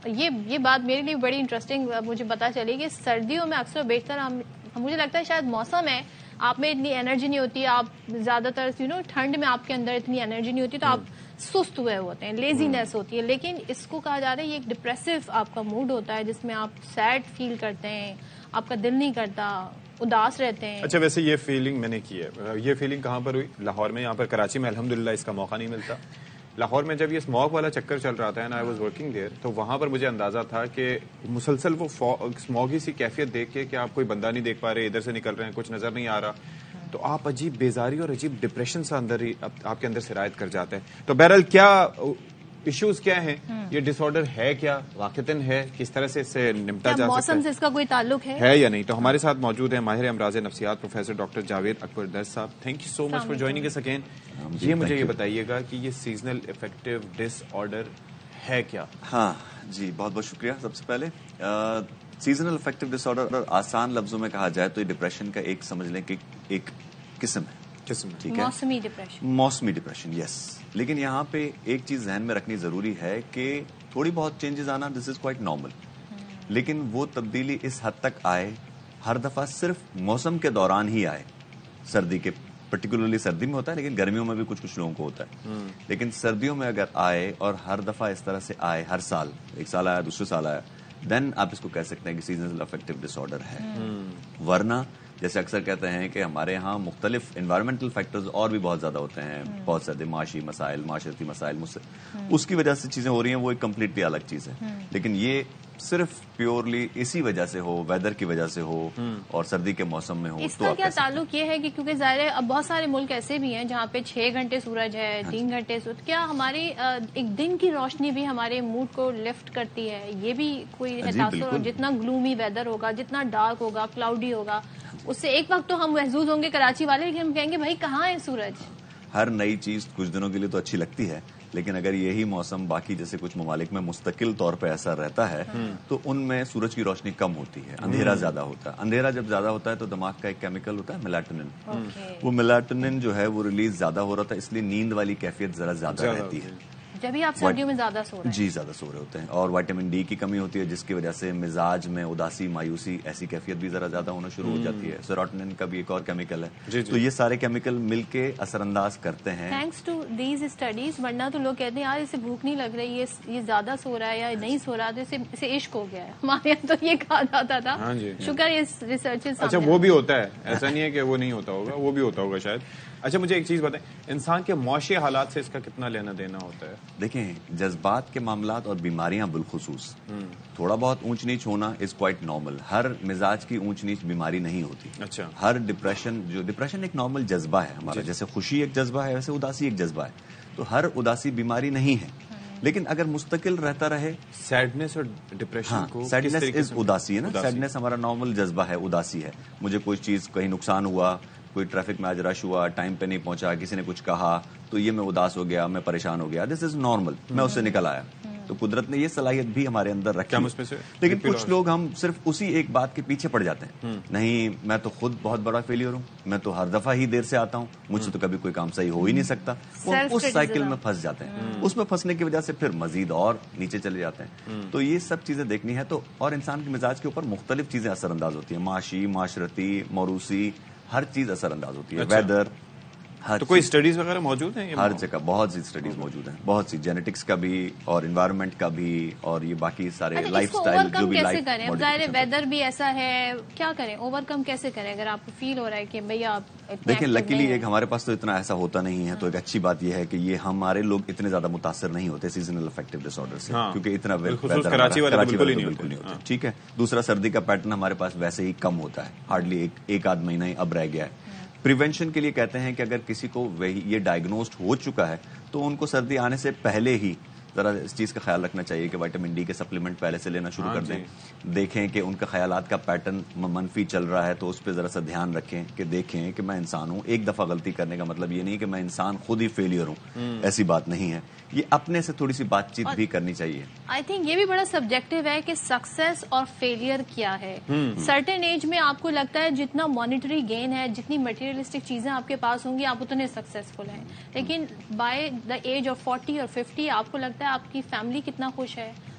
یہ بات میرے لیے بڑی انٹرسٹنگ مجھے پتا چلی کہ سردیوں میں اکثر بیشتر مجھے لگتا ہے شاید موسم ہے، آپ میں اتنی انرجی نہیں ہوتی، آپ زیادہ تر ٹھنڈ میں آپ کے اندر اتنی انرجی نہیں ہوتی، تو آپ سست ہوئے ہوتے ہیں، لیزینس ہوتی ہے. لیکن اس کو کہا جا رہا ہے یہ ایک ڈپریسو آپ کا موڈ ہوتا ہے جس میں آپ سیڈ فیل کرتے ہیں، آپ کا دل نہیں کرتا، اداس رہتے ہیں. اچھا ویسے یہ فیلنگ میں نے کی ہے، یہ فیلنگ کہاں پر ہوئی؟ لاہور میں. یہاں پر کراچی میں الحمدللہ اس کا موقع نہیں ملتا. لاہور میں جب یہ اسموگ والا چکر چل رہا تھا، آئی واز ورکنگ دیر، تو وہاں پر مجھے اندازہ تھا کہ مسلسل وہ اسموگی سی کیفیت دیکھ کے کہ آپ کوئی بندہ نہیں دیکھ پا رہے، ادھر سے نکل رہے ہیں، کچھ نظر نہیں آ رہا، تو آپ عجیب بیزاری اور عجیب ڈپریشن سے اندر ہی آپ کے اندر سرایت کر جاتے ہیں. تو بہرحال کیا ایشوز کیا ہیں، یہ ڈس آرڈر ہے کیا، واقعتاً ہے، کس طرح سے اس سے نمٹا جا سکتا ہے، موسم سے اس کا کوئی تعلق ہے یا نہیں؟ تو ہمارے ساتھ موجود ہیں ماہر امراض نفسیات professor doctor Javed Akbar Dard Sahab. Thank you so much for joining us again. یہ مجھے یہ بتائیے گا کہ یہ سیزنل افیکٹو ڈس آرڈر ہے کیا؟ ہاں جی، بہت بہت شکریہ. سب سے پہلے سیزنل افیکٹو ڈس آرڈر آسان لفظوں میں کہا جائے تو یہ ڈپریشن کا ایک سمجھ لیں کہ ایک قسم ہے. ٹھیک ہے، موسمی ڈپریشن، یس. لیکن یہاں پہ ایک چیز ذہن میں رکھنی ضروری ہے کہ تھوڑی بہت چینجز آنا دس از کوائٹ نارمل، لیکن وہ تبدیلی اس حد تک آئے ہر دفعہ صرف موسم کے دوران ہی آئے. سردی کے پرٹیکولرلی سردی میں ہوتا ہے، لیکن گرمیوں میں بھی کچھ لوگوں کو ہوتا ہے. لیکن سردیوں میں اگر آئے اور ہر دفعہ اس طرح سے آئے، ہر سال، ایک سال آیا دوسرے سال آیا، دین آپ اس کو کہہ سکتے ہیں کہ سیزنل افیکٹو ڈس آرڈر ہے. ورنہ جیسے اکثر کہتے ہیں کہ ہمارے ہاں مختلف انوائرمنٹل فیکٹرز اور بھی بہت زیادہ ہوتے ہیں، بہت زیادہ معاشی مسائل، معاشرتی مسائل، اس کی وجہ سے چیزیں ہو رہی ہیں، وہ ایک کمپلیٹلی الگ چیز ہے. لیکن یہ صرف پیورلی اسی وجہ سے ہو، ویدر کی وجہ سے ہو اور سردی کے موسم میں ہو. اس کا کیا تعلق یہ ہے کہ کیونکہ ظاہر ہے اب بہت سارے ملک ایسے بھی ہیں جہاں پہ 6 گھنٹے سورج ہے، 3 گھنٹے سورج، کیا ہماری ایک دن کی روشنی بھی ہمارے موڈ کو لفٹ کرتی ہے؟ یہ بھی کوئی تاثر؟ جتنا گلومی ویدر ہوگا، جتنا ڈارک ہوگا، کلاؤڈی ہوگا، اس سے ایک وقت تو ہم محظوظ ہوں گے کراچی والے، لیکن ہم کہیں گے بھائی کہاں ہے سورج؟ ہر نئی چیز کچھ دنوں کے لیے تو اچھی لگتی ہے، لیکن اگر یہی موسم باقی جیسے کچھ ممالک میں مستقل طور پہ ایسا رہتا ہے تو ان میں سورج کی روشنی کم ہوتی ہے، اندھیرا زیادہ ہوتا ہے. اندھیرا جب زیادہ ہوتا ہے تو دماغ کا ایک کیمیکل ہوتا ہے میلاٹونن، وہ میلاٹونن جو ہے وہ ریلیز زیادہ ہو رہا تھا، اس لیے نیند والی کیفیت ذرا زیادہ رہتی ہے. جبھی آپ سردیوں میں زیادہ سو رہے ہیں. جی زیادہ سو رہے ہوتے ہیں، اور وائٹامن ڈی کی کمی ہوتی ہے جس کی وجہ سے مزاج میں اداسی، مایوسی، ایسی کیفیت بھی ذرا زیادہ ہونا شروع ہو جاتی ہے. سیروٹونن کا بھی ایک اور کیمیکل ہے. تو یہ سارے کیمیکل مل کے اثر انداز کرتے ہیں. Thanks to these studies. ورنہ تو لوگ کہتے ہیں یار اسے بھوک نہیں لگ رہی، یہ زیادہ سو رہا ہے یا نہیں سو رہا تو اسے عشق ہو گیا ہے. ہمارے یہاں تو یہ کہا جاتا تھا. شکر اس ریسرچ. اچھا وہ بھی ہوتا ہے، ایسا نہیں ہے کہ وہ نہیں ہوتا ہوگا، وہ بھی ہوتا ہوگا شاید. اچھا مجھے ایک چیز بتائیں، انسان کے معاشی حالات سے اس کا کتنا لینا دینا ہوتا ہے؟ دیکھیں، جذبات کے معاملات اور بیماریاں بالخصوص تھوڑا بہت اونچ نیچ ہونا از کوائٹ نارمل. ہر مزاج کی اونچ نیچ بیماری نہیں ہوتی. اچھا، ہر ڈپریشن ایک نارمل جذبہ ہے ہمارا. جیسے خوشی ایک جذبہ ہے ویسے اداسی ایک جذبہ ہے. تو ہر اداسی بیماری نہیں ہے، لیکن اگر مستقل رہتا رہے. سیڈنس اور ڈپریشن کو، سیڈنس از اداسی ہے نا. سیڈنس ہمارا نارمل جذبہ ہے، اداسی ہے. مجھے کوئی چیز کہیں نقصان ہوا، کوئی ٹریفک میں آج رش ہوا، ٹائم پہ نہیں پہنچا، کسی نے کچھ کہا تو یہ میں اداس ہو گیا، میں پریشان ہو گیا. دس از نارمل، میں اس سے نکل آیا. تو قدرت نے یہ صلاحیت بھی ہمارے اندر رکھی. لیکن کچھ لوگ ہم صرف اسی ایک بات کے پیچھے پڑ جاتے ہیں. نہیں، میں تو خود بہت بڑا فیلئر ہوں، میں تو ہر دفعہ ہی دیر سے آتا ہوں، مجھ سے تو کبھی کوئی کام صحیح ہو ہی نہیں سکتا. وہ اس سائیکل میں پھنس جاتے ہیں. اس میں پھنسنے کی وجہ سے پھر مزید اور نیچے چلے جاتے ہیں. تو یہ سب چیزیں دیکھنی ہے. تو اور انسان کے مزاج کے اوپر مختلف چیزیں اثر انداز ہوتی ہیں، معاشی، معاشرتی، موروثی، ہر چیز اثر انداز ہوتی ہے. ویدر، تو کوئی اسٹڈیز وغیرہ موجود ہیں؟ ہر جگہ بہت سی اسٹڈیز موجود ہیں، بہت سی، جینیٹکس کا بھی اور انوائرمنٹ کا بھی اور یہ باقی سارے لائف سٹائل جو بھی لائف. ظاہر ویدر بھی ایسا ہے، کیا کریں، اوور کم کیسے کریں اگر آپ کو فیل ہو رہا ہے کہ بھئی آپ دیکھیں. لکیلی ایک ہمارے پاس تو اتنا ایسا ہوتا نہیں ہے، تو ایک اچھی بات یہ ہے کہ یہ ہمارے لوگ اتنے زیادہ متاثر نہیں ہوتے سیزنل افیکٹو ڈس آرڈر سے، کیونکہ اتنا کراچی والے بالکل نہیں ہوتے. ٹھیک ہے. دوسرا، سردی کا پیٹرن ہمارے پاس ویسے ہی کم ہوتا ہے، ہارڈلی ایک آدھ مہینہ ہی اب رہ گیا ہے. پریونشن کے لیے کہتے ہیں کہ اگر کسی کو یہ ڈائگنوسڈ ہو چکا ہے تو ان کو سردی آنے سے پہلے ہی ذرا اس چیز کا خیال رکھنا چاہیے کہ وائٹامن ڈی کے سپلیمنٹ پہلے سے لینا شروع کر دیں. دیکھیں کہ ان کا خیالات کا پیٹرن منفی چل رہا ہے تو اس پہ ذرا سا دھیان رکھیں کہ دیکھیں کہ میں انسان ہوں. ایک دفعہ غلطی کرنے کا مطلب یہ نہیں کہ میں انسان خود ہی فیلئر ہوں، ایسی بات نہیں ہے. یہ اپنے سے تھوڑی سی بات چیت بھی کرنی چاہیے. آئی تھنک یہ بھی بڑا سبجیکٹو ہے کہ سکسیس اور فیلئر کیا ہے. سرٹن ایج میں آپ کو لگتا ہے جتنا مانیٹری گین ہے، جتنی مٹیریلسٹک چیزیں آپ کے پاس ہوں گی، آپ اتنے سکسیسفل ہیں. لیکن بائی دا ایج آف 40 اور 50 آپ کو لگتا ہے آپ کی فیملی کتنا خوش ہے،